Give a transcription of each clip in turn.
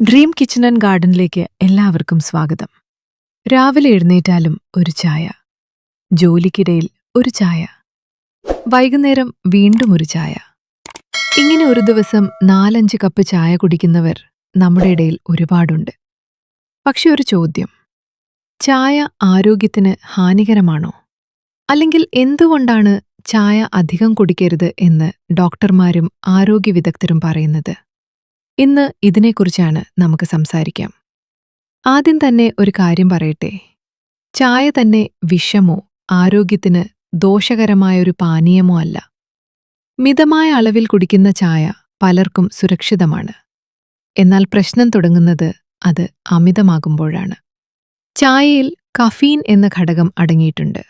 Dream kitchen and ഗാർഡനിലേക്ക് എല്ലാവർക്കും സ്വാഗതം. രാവിലെ എഴുന്നേറ്റാലും ഒരു ചായ, ജോലിക്കിടയിൽ ഒരു ചായ, വൈകുന്നേരം വീണ്ടും ഒരു ചായ. ഇങ്ങനെ ഒരു ദിവസം 4-5 കപ്പ് ചായ കുടിക്കുന്നവർ നമ്മുടെ ഇടയിൽ ഒരുപാടുണ്ട്. പക്ഷെ ഒരു ചോദ്യം, ചായ ആരോഗ്യത്തിന് ഹാനികരമാണോ? അല്ലെങ്കിൽ എന്തുകൊണ്ടാണ് ചായ അധികം കുടിക്കരുത് എന്ന് ഡോക്ടർമാരും ആരോഗ്യ വിദഗ്ധരും പറയുന്നത്? ഇന്ന് ഇതിനെക്കുറിച്ചാണ് നമുക്ക് സംസാരിക്കാം. ആദ്യം തന്നെ ഒരു കാര്യം പറയട്ടെ. ചായ തന്നെ വിഷമോ ആരോഗ്യത്തിന് ദോഷകരമായൊരു പാനീയമോ അല്ല. മിതമായ അളവിൽ കുടിക്കുന്ന ചായ പലർക്കും സുരക്ഷിതമാണ്. എന്നാൽ പ്രശ്നം തുടങ്ങുന്നത് അത് അമിതമാകുമ്പോഴാണ്. ചായയിൽ കഫീൻ എന്ന ഘടകം അടങ്ങിയിട്ടുണ്ട്.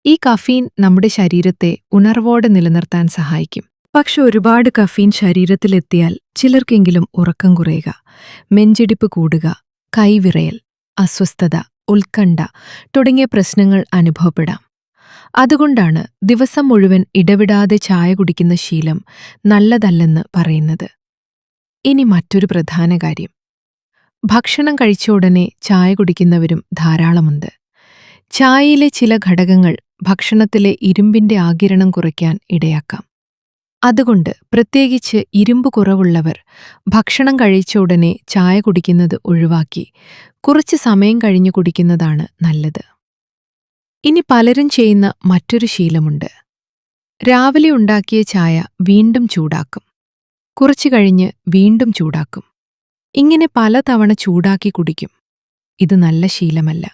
ഈ കഫീൻ നമ്മുടെ ശരീരത്തെ ഉണർവോടെ നിലനിർത്താൻ സഹായിക്കും. പക്ഷെ ഒരുപാട് കഫീൻ ശരീരത്തിലെത്തിയാൽ ചിലർക്കെങ്കിലും ഉറക്കം കുറയുക, നെഞ്ചിടിപ്പ് കൂടുക, കൈവിറയൽ, അസ്വസ്ഥത, ഉത്കണ്ഠ തുടങ്ങിയ പ്രശ്നങ്ങൾ അനുഭവപ്പെടാം. അതുകൊണ്ടാണ് ദിവസം മുഴുവൻ ഇടവിടാതെ ചായ കുടിക്കുന്ന ശീലം നല്ലതല്ലെന്ന് പറയുന്നത്. ഇനി മറ്റൊരു പ്രധാന കാര്യം, ഭക്ഷണം കഴിച്ച ഉടനെ ചായ കുടിക്കുന്നവരും ധാരാളമുണ്ട്. ചായയിലെ ചില ഘടകങ്ങൾ ഭക്ഷണത്തിലെ ഇരുമ്പിന്റെ ആഗിരണം കുറയ്ക്കാൻ ഇടയാക്കാം. അതുകൊണ്ട് പ്രത്യേകിച്ച് ഇരുമ്പ് കുറവുള്ളവർ ഭക്ഷണം കഴിച്ച ഉടനെ ചായ കുടിക്കുന്നത് ഒഴിവാക്കി കുറച്ച് സമയം കഴിഞ്ഞു കുടിക്കുന്നതാണ് നല്ലത്. ഇനി പലരും ചെയ്യുന്ന മറ്റൊരു ശീലമുണ്ട്. രാവിലെ ഉണ്ടാക്കിയ ചായ വീണ്ടും ചൂടാക്കും, കുറച്ചു കഴിഞ്ഞ് വീണ്ടും ചൂടാക്കും. ഇങ്ങനെ പലതവണ ചൂടാക്കി കുടിക്കും. ഇത് നല്ല ശീലമല്ല.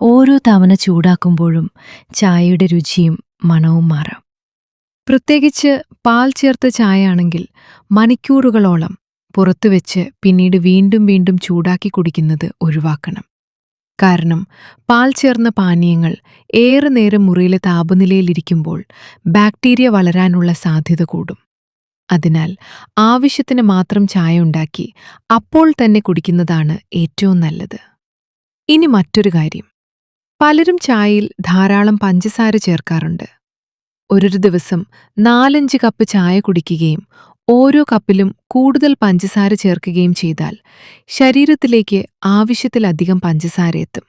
ഓരോ തവണ ചൂടാക്കുമ്പോഴും ചായയുടെ രുചിയും മണവും മാറാം. പ്രത്യേകിച്ച് പാൽ ചേർത്ത ചായയാണെങ്കിൽ മണിക്കൂറുകളോളം പുറത്തുവെച്ച് പിന്നീട് വീണ്ടും വീണ്ടും ചൂടാക്കി കുടിക്കുന്നത് ഒഴിവാക്കണം. കാരണം പാൽ ചേർന്ന പാനീയങ്ങൾ ഏറെ നേരം മുറിയിലെ താപനിലയിലിരിക്കുമ്പോൾ ബാക്ടീരിയ വളരാനുള്ള സാധ്യത കൂടും. അതിനാൽ ആവശ്യത്തിന് മാത്രം ചായ ഉണ്ടാക്കി അപ്പോൾ തന്നെ കുടിക്കുന്നതാണ് ഏറ്റവും നല്ലത്. ഇനി മറ്റൊരു കാര്യം, പലരും ചായയിൽ ധാരാളം പഞ്ചസാര ചേർക്കാറുണ്ട്. ഒരു ദിവസം 4-5 കപ്പ് ചായ കുടിക്കുകയും ഓരോ കപ്പിലും കൂടുതൽ പഞ്ചസാര ചേർക്കുകയും ചെയ്താൽ ശരീരത്തിലേക്ക് ആവശ്യത്തിലധികം പഞ്ചസാര എത്തും.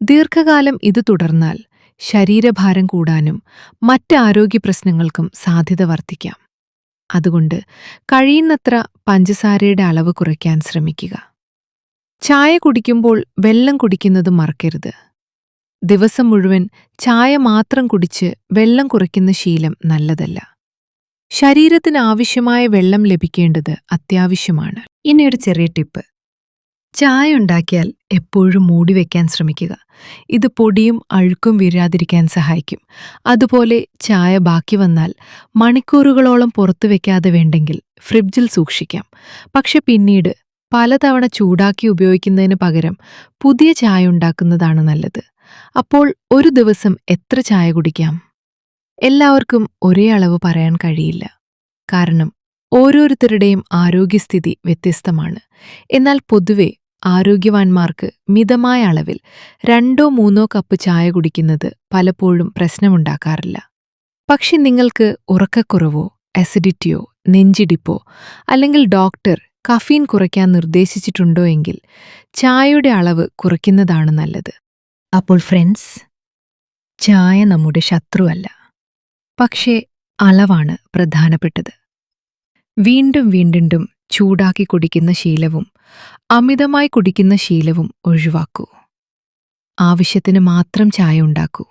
ദീർഘകാലം ഇത് തുടർന്നാൽ ശരീരഭാരം കൂടാനും മറ്റ് ആരോഗ്യ പ്രശ്നങ്ങൾക്കും സാധ്യത വർദ്ധിക്കാം. അതുകൊണ്ട് കഴിയുന്നത്ര പഞ്ചസാരയുടെ അളവ് കുറയ്ക്കാൻ ശ്രമിക്കുക. ചായ കുടിക്കുമ്പോൾ വെള്ളം കുടിക്കുന്നത് മറക്കരുത്. ദിവസം മുഴുവൻ ചായ മാത്രം കുടിച്ച് വെള്ളം കുറയ്ക്കുന്ന ശീലം നല്ലതല്ല. ശരീരത്തിന് ആവശ്യമായ വെള്ളം ലഭിക്കേണ്ടത് അത്യാവശ്യമാണ്. ഇനിയൊരു ചെറിയ ടിപ്പ്, ചായ ഉണ്ടാക്കിയാൽ എപ്പോഴും മൂടിവെക്കാൻ ശ്രമിക്കുക. ഇത് പൊടിയും അഴുക്കും വീഴാതിരിക്കാൻ സഹായിക്കും. അതുപോലെ ചായ ബാക്കി വന്നാൽ മണിക്കൂറുകളോളം പുറത്തു വെക്കാതെ വേണ്ടെങ്കിൽ ഫ്രിഡ്ജിൽ സൂക്ഷിക്കാം. പക്ഷെ പിന്നീട് പലതവണ ചൂടാക്കി ഉപയോഗിക്കുന്നതിന് പകരം പുതിയ ചായ ഉണ്ടാക്കുന്നതാണ് നല്ലത്. അപ്പോൾ ഒരു ദിവസം എത്ര ചായ കുടിക്കാം? എല്ലാവർക്കും ഒരേ അളവ് പറയാൻ കഴിയില്ല. കാരണം ഓരോരുത്തരുടെയും ആരോഗ്യസ്ഥിതി വ്യത്യസ്തമാണ്. എന്നാൽ പൊതുവെ ആരോഗ്യവാന്മാർക്ക് മിതമായ അളവിൽ 2-3 കപ്പ് ചായ കുടിക്കുന്നത് പലപ്പോഴും പ്രശ്നമുണ്ടാക്കാറില്ല. പക്ഷെ നിങ്ങൾക്ക് ഉറക്കക്കുറവോ അസിഡിറ്റിയോ നെഞ്ചിടിപ്പോ അല്ലെങ്കിൽ ഡോക്ടർ കഫീൻ കുറയ്ക്കാൻ നിർദ്ദേശിച്ചിട്ടുണ്ടോ എങ്കിൽ ചായയുടെ അളവ് കുറയ്ക്കുന്നതാണ് നല്ലത്. അപ്പോൾ ഫ്രണ്ട്സ്, ചായ നമ്മുടെ ശത്രുവല്ല, പക്ഷേ അളവാണ് പ്രധാനപ്പെട്ടത്. വീണ്ടും വീണ്ടും ചൂടാക്കി കുടിക്കുന്ന ശീലവും അമിതമായി കുടിക്കുന്ന ശീലവും ഒഴിവാക്കൂ. ആവശ്യത്തിന് മാത്രം ചായ ഉണ്ടാക്കൂ.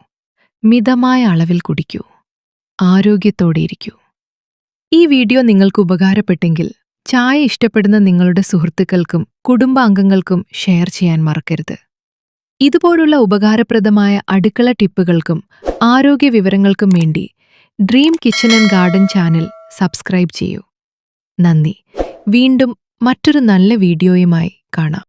മിതമായ അളവിൽ കുടിക്കൂ. ആരോഗ്യത്തോടെയിരിക്കൂ. ഈ വീഡിയോ നിങ്ങൾക്ക് ഉപകാരപ്പെട്ടെങ്കിൽ ചായ ഇഷ്ടപ്പെടുന്ന നിങ്ങളുടെ സുഹൃത്തുക്കൾക്കും കുടുംബാംഗങ്ങൾക്കും ഷെയർ ചെയ്യാൻ മറക്കരുത്. ഇതുപോലുള്ള ഉപകാരപ്രദമായ അടുക്കള ടിപ്പുകൾക്കും ആരോഗ്യ വിവരങ്ങൾക്കും വേണ്ടി dream kitchen and garden channel subscribe ചെയ്യൂ. നന്ദി. വീണ്ടും മറ്റൊരു നല്ല വീഡിയോയുമായി കാണാം.